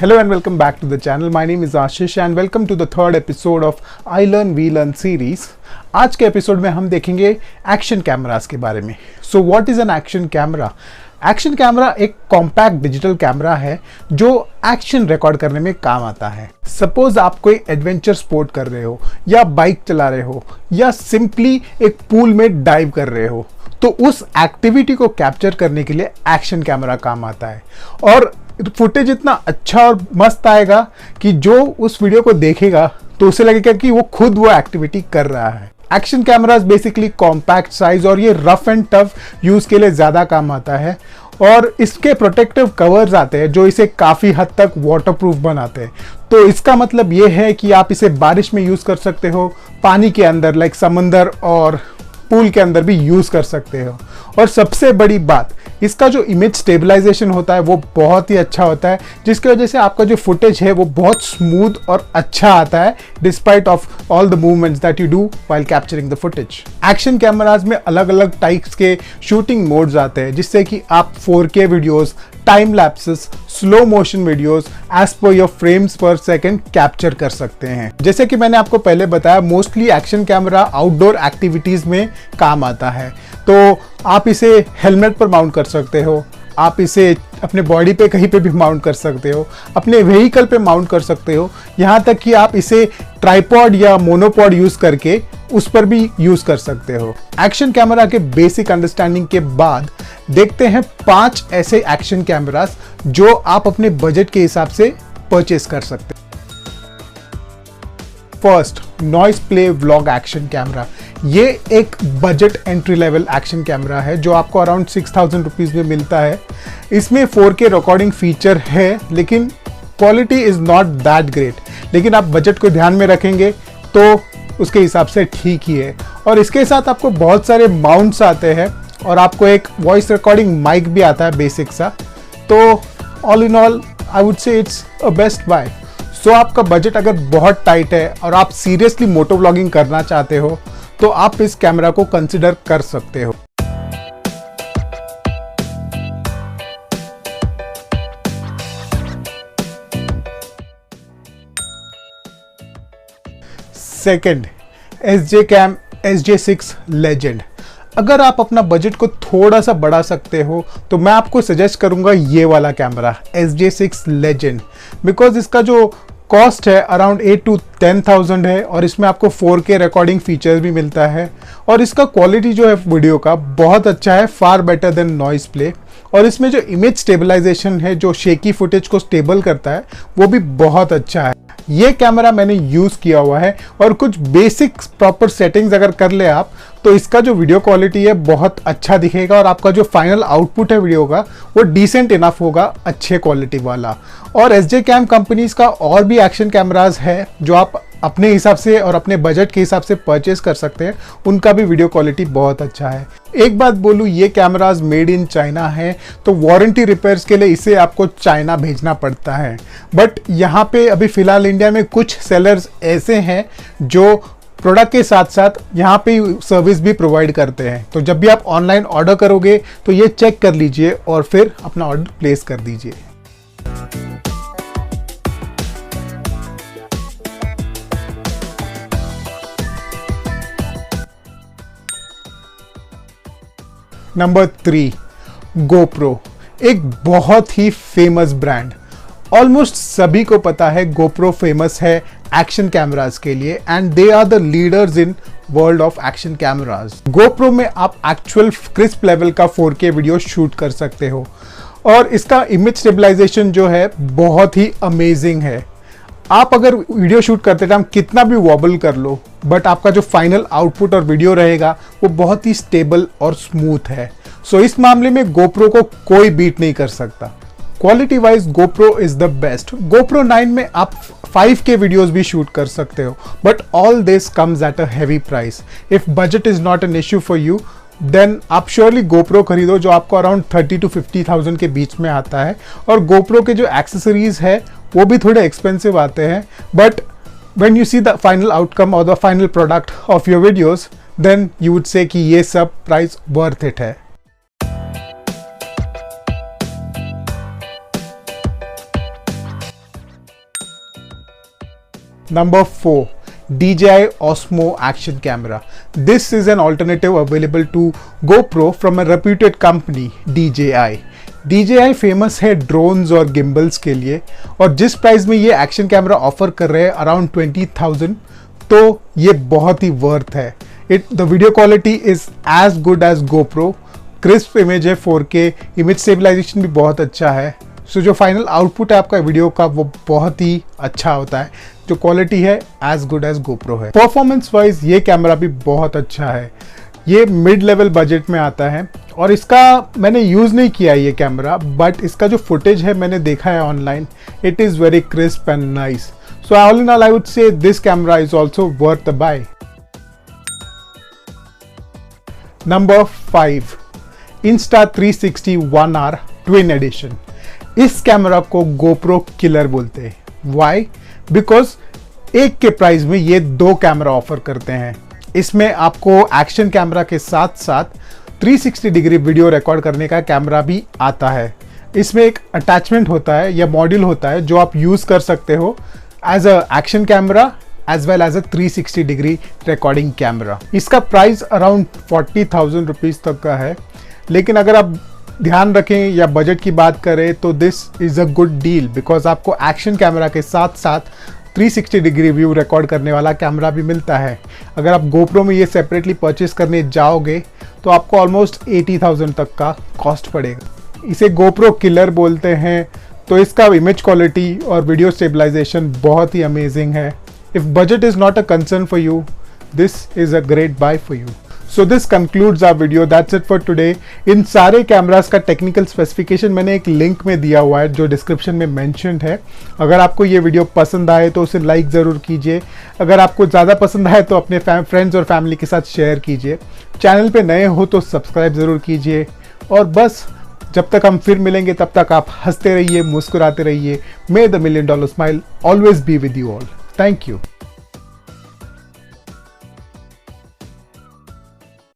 Hello and welcome back to the channel. My name is Ashish and welcome to the third episode of I Learn We Learn series. आज के episode में हम देखेंगे action cameras के बारे में. So what is an action camera? Action camera एक compact digital camera है जो एक्शन रिकॉर्ड करने में काम आता है. सपोज आप कोई एडवेंचर स्पोर्ट कर रहे हो या बाइक चला रहे हो या सिंपली एक पूल में डाइव कर रहे हो, तो उस एक्टिविटी को कैप्चर करने के लिए एक्शन कैमरा काम आता है. और फुटेज इतना अच्छा और मस्त आएगा कि जो उस वीडियो को देखेगा तो उसे लगेगा कि वो खुद वो एक्टिविटी कर रहा है. Action cameras basically compact size और ये रफ एंड टफ यूज के लिए ज़्यादा काम आता है. और इसके प्रोटेक्टिव कवर्स आते हैं जो इसे काफ़ी हद तक वाटरप्रूफ बनाते हैं. तो इसका मतलब ये है कि आप इसे बारिश में यूज़ कर सकते हो, पानी के अंदर लाइक समंदर और पूल के अंदर भी यूज़ कर सकते हो. और सबसे बड़ी बात, इसका जो इमेज स्टेबलाइजेशन होता है वो बहुत ही अच्छा होता है, जिसकी वजह से आपका जो फुटेज है वो बहुत स्मूथ और अच्छा आता है despite of all the movements that you do while capturing the footage. Action cameras में अलग अलग टाइप्स के शूटिंग मोड्स आते हैं जिससे कि आप 4K videos, time lapses, slow motion videos as per your frames per second capture कर सकते हैं. जैसे कि मैंने आपको पहले बताया, mostly action camera outdoor activities में काम आता है. तो आप इसे हेलमेट पर माउंट कर सकते हो, आप इसे अपने बॉडी पे कहीं पे भी माउंट कर सकते हो, अपने व्हीकल पे माउंट कर सकते हो, यहाँ तक कि आप इसे ट्राइपॉड या मोनोपॉड यूज़ करके उस पर भी यूज़ कर सकते हो. एक्शन कैमरा के बेसिक अंडरस्टैंडिंग के बाद देखते हैं 5 ऐसे एक्शन कैमरास जो आप अपने बजट के हिसाब से परचेस कर सकते हैं. First, noise play vlog action camera. ये एक budget entry level action camera है जो आपको अराउंड 6000 रुपीज़ में मिलता है. इसमें 4K रिकॉर्डिंग फीचर है लेकिन quality is not that great. लेकिन आप बजट को ध्यान में रखेंगे तो उसके हिसाब से ठीक ही है. और इसके साथ आपको बहुत सारे माउंट्स आते हैं और आपको एक वॉइस रिकॉर्डिंग माइक भी आता है बेसिक सा. तो all in all I would say it's a best buy. So आपका बजट अगर बहुत टाइट है और आप सीरियसली मोटो व्लॉगिंग करना चाहते हो तो आप इस कैमरा को कंसिडर कर सकते हो. Second, SJ SJ6 legend. अगर आप अपना बजट को थोड़ा सा बढ़ा सकते हो तो मैं आपको सजेस्ट करूंगा ये वाला कैमरा SJ6 लेजेंड, बिकॉज इसका जो कॉस्ट है अराउंड 8 to 10,000 है और इसमें आपको 4K रिकॉर्डिंग फीचर्स भी मिलता है. और इसका क्वालिटी जो है वीडियो का बहुत अच्छा है, far better than noise play. और इसमें जो इमेज स्टेबलाइजेशन है जो शेकी फुटेज को स्टेबल करता है वो भी बहुत अच्छा है. ये कैमरा मैंने यूज़ किया हुआ है और कुछ बेसिक प्रॉपर सेटिंग्स अगर कर ले आप तो इसका जो वीडियो क्वालिटी है बहुत अच्छा दिखेगा और आपका जो फाइनल आउटपुट है वीडियो का वो डिसेंट इनफ होगा, अच्छे क्वालिटी वाला. और SJ कैम कंपनीज का और भी एक्शन कैमराज है जो आप अपने हिसाब से और अपने बजट के हिसाब से परचेस कर सकते हैं. उनका भी वीडियो क्वालिटी बहुत अच्छा है. एक बात बोलूँ, ये कैमराज मेड इन चाइना है तो वारंटी रिपेयर्स के लिए इसे आपको चाइना भेजना पड़ता है. बट यहाँ पे अभी फ़िलहाल इंडिया में कुछ सेलर्स ऐसे हैं जो प्रोडक्ट के साथ साथ यहाँ पे सर्विस भी प्रोवाइड करते हैं. तो जब भी आप ऑनलाइन ऑर्डर करोगे तो ये चेक कर लीजिए और फिर अपना ऑर्डर प्लेस कर दीजिए. Number 3, GoPro. एक बहुत ही फेमस ब्रांड. ऑलमोस्ट सभी को पता है गोप्रो फेमस है एक्शन कैमराज के लिए and they are the leaders in world of action cameras. GoPro में आप एक्चुअल क्रिस्प लेवल का 4K वीडियो शूट कर सकते हो और इसका इमेज स्टेबलाइजेशन जो है बहुत ही अमेजिंग है. आप अगर वीडियो शूट करते टाइम कितना भी वॉबल कर लो बट आपका जो फाइनल आउटपुट और वीडियो रहेगा वो बहुत ही स्टेबल और स्मूथ है. सो इस मामले में गोप्रो को कोई बीट नहीं कर सकता. Quality wise GoPro is the best. GoPro 9 में आप 5K वीडियोस भी शूट कर सकते हो but all this comes at a heavy price. If budget is not an issue for you then आप श्योरली गोप्रो खरीदो जो आपको अराउंड 30 to 50,000 के बीच में आता है. और गोप्रो के जो एक्सेसरीज है वो भी थोड़े एक्सपेंसिव आते हैं but when you see the final outcome or the final product of your videos then you would say कि ये सब प्राइस वर्थ इट है. Number 4, DJI Osmo Action Camera. This is an alternative available to GoPro from a reputed company, DJI. DJI famous है drones और gimbals के लिए, और जिस प्राइस में ये एक्शन कैमरा ऑफर कर रहे हैं अराउंड 20,000, तो ये बहुत ही वर्थ है. The video quality is as good as GoPro. Crisp image है, 4K, इमेज स्टेबलाइजेशन भी बहुत अच्छा है. सो जो फाइनल आउटपुट है आपका वीडियो का वो बहुत ही अच्छा होता है. जो क्वालिटी है एज गुड एज GoPro है. परफॉर्मेंस वाइज ये कैमरा भी बहुत अच्छा है. ये मिड लेवल बजट में आता है, और इसका मैंने यूज़ नहीं किया ये कैमरा, बट इसका जो फुटेज है मैंने देखा है online. It is very crisp and nice. So all in all I would say this camera is also worth the buy. Number 5, Insta360 1R twin edition. इस कैमरा को GoPro किलर बोलते हैं. वाई? बिकॉज एक के price में ये 2 camera offer करते हैं. इसमें आपको एक्शन कैमरा के साथ साथ 360 डिग्री वीडियो रिकॉर्ड करने का कैमरा भी आता है. इसमें एक अटैचमेंट होता है या मॉड्यूल होता है जो आप यूज़ कर सकते हो as a action camera as well as a 360 degree recording camera. इसका प्राइस अराउंड 40,000 रुपीज़ तक का है. लेकिन अगर आप ध्यान रखें या बजट की बात करें तो this is a good deal, because आपको एक्शन कैमरा के साथ साथ 360 डिग्री व्यू रिकॉर्ड करने वाला कैमरा भी मिलता है. अगर आप GoPro में ये सेपरेटली परचेस करने जाओगे तो आपको ऑलमोस्ट 80,000 तक का कॉस्ट पड़ेगा. इसे GoPro किलर बोलते हैं. तो इसका इमेज क्वालिटी और वीडियो स्टेबलाइजेशन बहुत ही अमेजिंग है. If budget is not a concern for you, this is a great buy for you. So this concludes our video. That's it for today. इन सारे कैमरास का टेक्निकल स्पेसिफिकेशन मैंने एक link में दिया हुआ है जो डिस्क्रिप्शन में मेंशन्ड है. अगर आपको ये वीडियो पसंद आए तो उसे लाइक ज़रूर कीजिए. अगर आपको ज़्यादा पसंद आए तो अपने फ्रेंड्स और फैमिली के साथ शेयर कीजिए. चैनल पे नए हो तो सब्सक्राइब ज़रूर कीजिए. और बस जब तक हम फिर मिलेंगे तब तक आप हंसते रहिए, मुस्कुराते रहिए. मे the $1 million smile always be with you all. Thank you.